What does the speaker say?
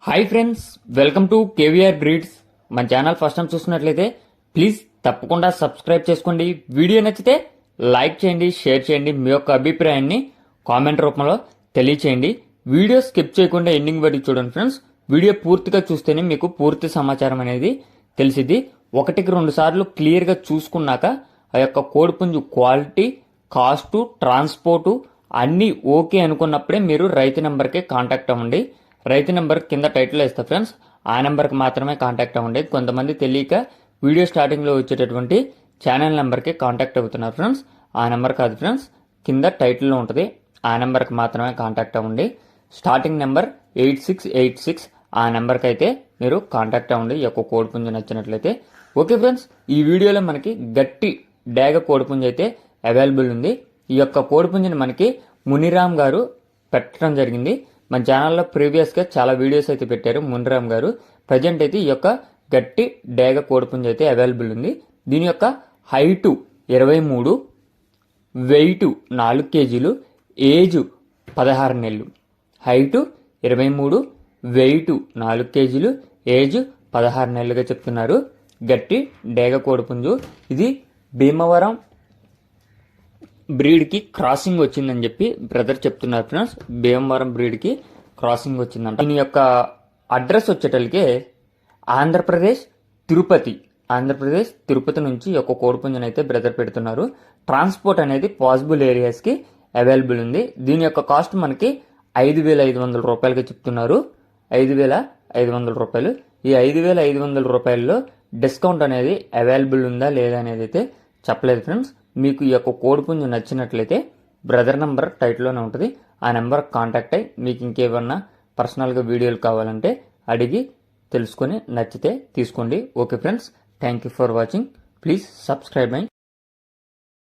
Hi friends, welcome to KVR breeds. మన channel first time చూస్తున్నట్లయితే please తప్పకుండా సబ్స్క్రైబ్ చేసుకోండి. వీడియో నచ్చితే లైక్ చేయండి, షేర్ చేయండి. మీ యొక్క అభిప్రాయాన్ని కామెంట్ రూపంలో తెలియచేయండి. వీడియో స్కిప్ చేయకుండా ఎండింగ్ వరకు చూడండి ఫ్రెండ్స్. వీడియో పూర్తిగా చూస్తేనే మీకు పూర్తి సమాచారం అనేది తెలిసిద్ది. 1-2 సార్లు క్లియర్గా చూసుకున్నాక ఆ యొక్క కోడిపుంజు క్వాలిటీ, కాస్టు, ట్రాన్స్పోర్టు అన్నీ ఓకే అనుకున్నప్పుడే మీరు రైతు నెంబర్కి కాంటాక్ట్ అవ్వండి. రైతు నెంబర్ కింద టైటిల్లో ఇస్తా ఫ్రెండ్స్, ఆ నెంబర్కి మాత్రమే కాంటాక్ట్ అవ్వండి. కొంతమంది తెలియక వీడియో స్టార్టింగ్లో వచ్చేటటువంటి ఛానల్ నెంబర్కి కాంటాక్ట్ అవుతున్నారు ఫ్రెండ్స్. ఆ నెంబర్ కాదు ఫ్రెండ్స్, కింద టైటిల్లో ఉంటుంది, ఆ నెంబర్కి మాత్రమే కాంటాక్ట్ అవ్వండి. స్టార్టింగ్ నెంబర్ 8686, ఆ నెంబర్కి అయితే మీరు కాంటాక్ట్ అవ్వండి ఈ యొక్క కోడిపుంజు నచ్చినట్లయితే. ఓకే ఫ్రెండ్స్, ఈ వీడియోలో మనకి గట్టి డేగ కోడిపుంజు అయితే అవైలబుల్ ఉంది. ఈ యొక్క కోడిపుంజుని మనకి మునిరామ్ గారు పెట్టడం జరిగింది. మన ఛానల్లో ప్రీవియస్గా చాలా వీడియోస్ అయితే పెట్టారు మునిరామ్ గారు. ప్రజెంట్ అయితే ఈ యొక్క గట్టి డేగ కోడిపుంజు అయితే అవైలబుల్ ఉంది. దీని యొక్క హైటు 23, వెయిట్ 4 కేజీలు, ఏజ్ 16 నెలలు. హైటు 23, వెయిట్ 4 కేజీలు, ఏజ్ 16 నెలలుగా చెప్తున్నారు. గట్టి డేగ కోడిపుంజు. ఇది భీమవరం బ్రీడ్కి క్రాసింగ్ వచ్చిందని చెప్పి బ్రదర్ చెప్తున్నారు ఫ్రెండ్స్. భీమవరం బ్రీడ్కి క్రాసింగ్ వచ్చిందంట. దీని యొక్క అడ్రస్ వచ్చేటలికే ఆంధ్రప్రదేశ్ తిరుపతి నుంచి ఒక కోడిపుంజుని అయితే బ్రదర్ పెడుతున్నారు. ట్రాన్స్పోర్ట్ అనేది పాసిబుల్ ఏరియాస్కి అవైలబుల్ ఉంది. దీని యొక్క కాస్ట్ మనకి 5,500 రూపాయలకి చెప్తున్నారు. 5,500 రూపాయలు. ఈ 5,500 రూపాయల్లో డిస్కౌంట్ అనేది అవైలబుల్ ఉందా లేదా అనేది అయితే చెప్పలేదు ఫ్రెండ్స్. మీకు ఈ యొక్క కోడిపుంజు నచ్చినట్లయితే బ్రదర్ నెంబర్ టైటిల్లోనే ఉంటుంది, ఆ నెంబర్ కాంటాక్ట్ అయ్యి మీకు ఇంకేమన్నా పర్సనల్గా వీడియోలు కావాలంటే అడిగి తెలుసుకొని నచ్చితే తీసుకోండి. Okay friends, thank you for watching. Please subscribe my